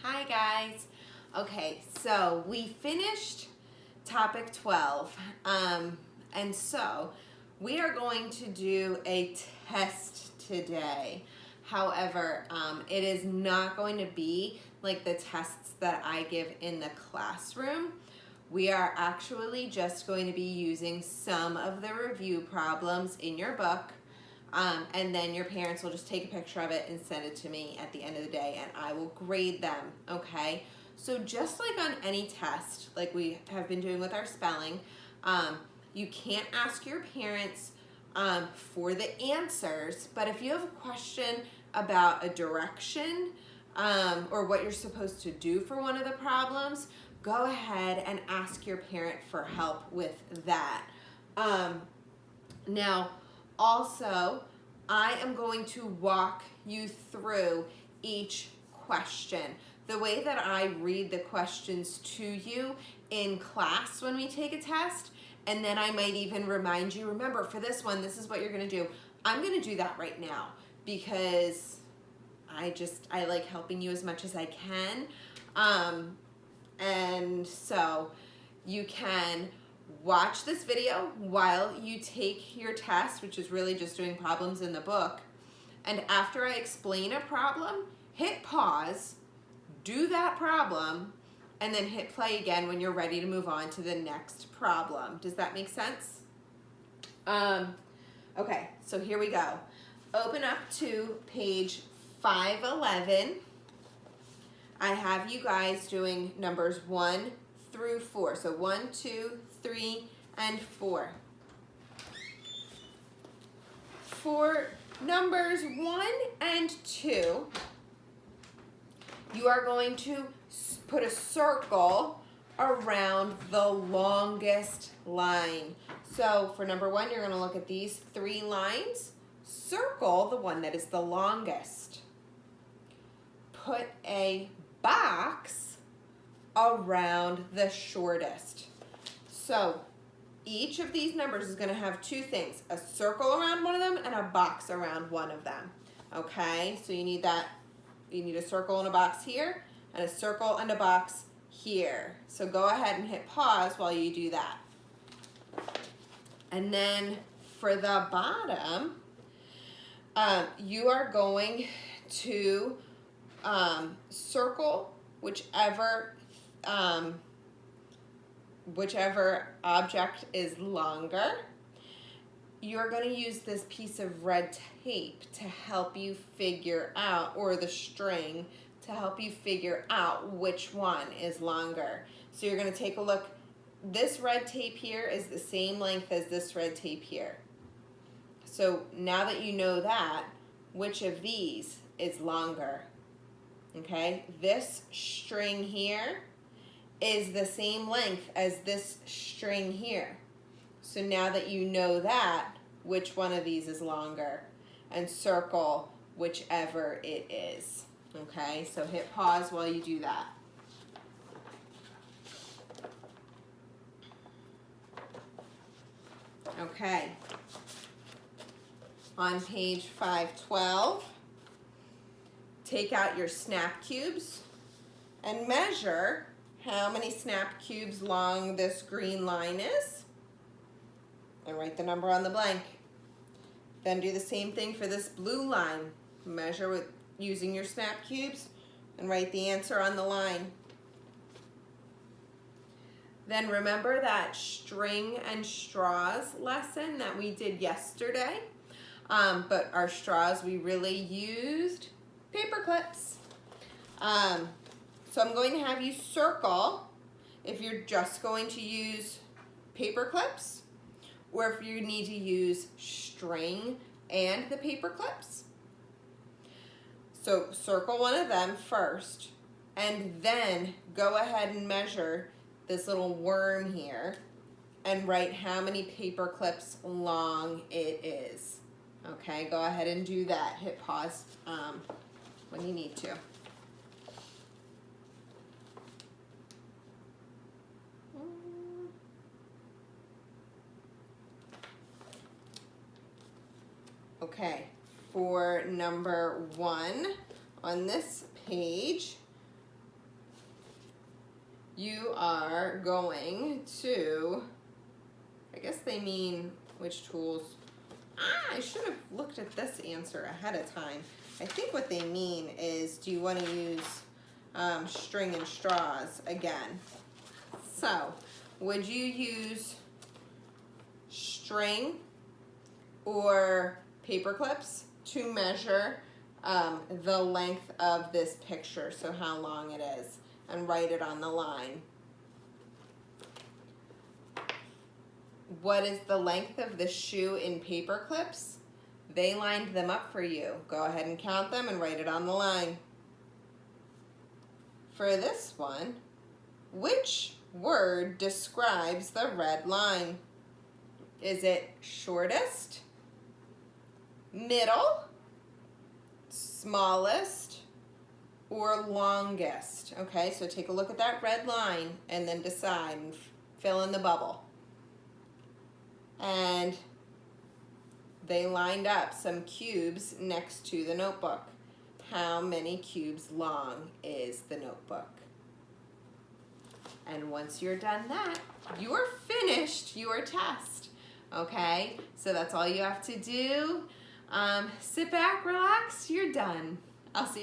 Hi guys. Okay, so we finished topic 12. And so we are going to do a test today. However, it is not going to be like the tests that I give in the classroom. We are actually just going to be using some of the review problems in your book. And then your parents will just take a picture of it and send it to me at the end of the day, and I will grade them, okay? So just like on any test, like we have been doing with our spelling, you can't ask your parents for the answers, but if you have a question about a direction or what you're supposed to do for one of the problems, go ahead and ask your parent for help with that. Now, also, I am going to walk you through each question. The way that I read the questions to you in class when we take a test, and then I might even remind you, remember for this one, this is what you're gonna do. I'm gonna do that right now because I like helping you as much as I can. And so you can watch this video while you take your test, which is really just doing problems in the book. And after I explain a problem, hit pause, do that problem, and then hit play again when you're ready to move on to the next problem. Does that make sense? Okay, so here we go. Open up to page 511. I have you guys doing numbers 1 through 4. So 1, 2, 3, and 4. For numbers 1 and 2, you are going to put a circle around the longest line. So for number 1, you're going to look at these 3 lines. Circle the one that is the longest. Put a box around the shortest. So each of these numbers is going to have 2 things, a circle around one of them and a box around one of them. Okay, so you need that. You need a circle and a box here and a circle and a box here. So go ahead and hit pause while you do that. And then for the bottom, you are going to circle whichever object is longer. You're going to use this piece of red tape to help you figure out, or the string to help you figure out which one is longer. So you're going to take a look. This red tape here is the same length as this red tape here. So now that you know that, which of these is longer? Okay, this string here is the same length as this string here. So now that you know that, which one of these is longer? And circle whichever it is. Okay, so hit pause while you do that. Okay, on page 512, take out your snap cubes and measure how many snap cubes long this green line is, and write the number on the blank. Then do the same thing for this blue line. Measure with using your snap cubes and write the answer on the line. Then remember that string and straws lesson that we did yesterday, but our straws, we really used paper clips. So I'm going to have you circle if you're just going to use paper clips, or if you need to use string and the paper clips. So circle one of them first, and then go ahead and measure this little worm here and write how many paper clips long it is. Okay, go ahead and do that. Hit pause when you need to. Okay, for number 1 on this page, are going to, I guess they mean which tools. I should have looked at this answer ahead of time. I think what they mean is, do you want to use string and straws again? So, would you use string or paper clips to measure the length of this picture, so how long it is, and write it on the line? What is the length of the shoe in paper clips? They lined them up for you. Go ahead and count them and write it on the line. For this one, which word describes the red line? Is it shortest, middle, smallest, or longest? Okay, so take a look at that red line and then decide and fill in the bubble. And they lined up some cubes next to the notebook. How many cubes long is the notebook? And once you're done that, you're finished your test. Okay, so that's all you have to do. Sit back, relax, you're done. I'll see you.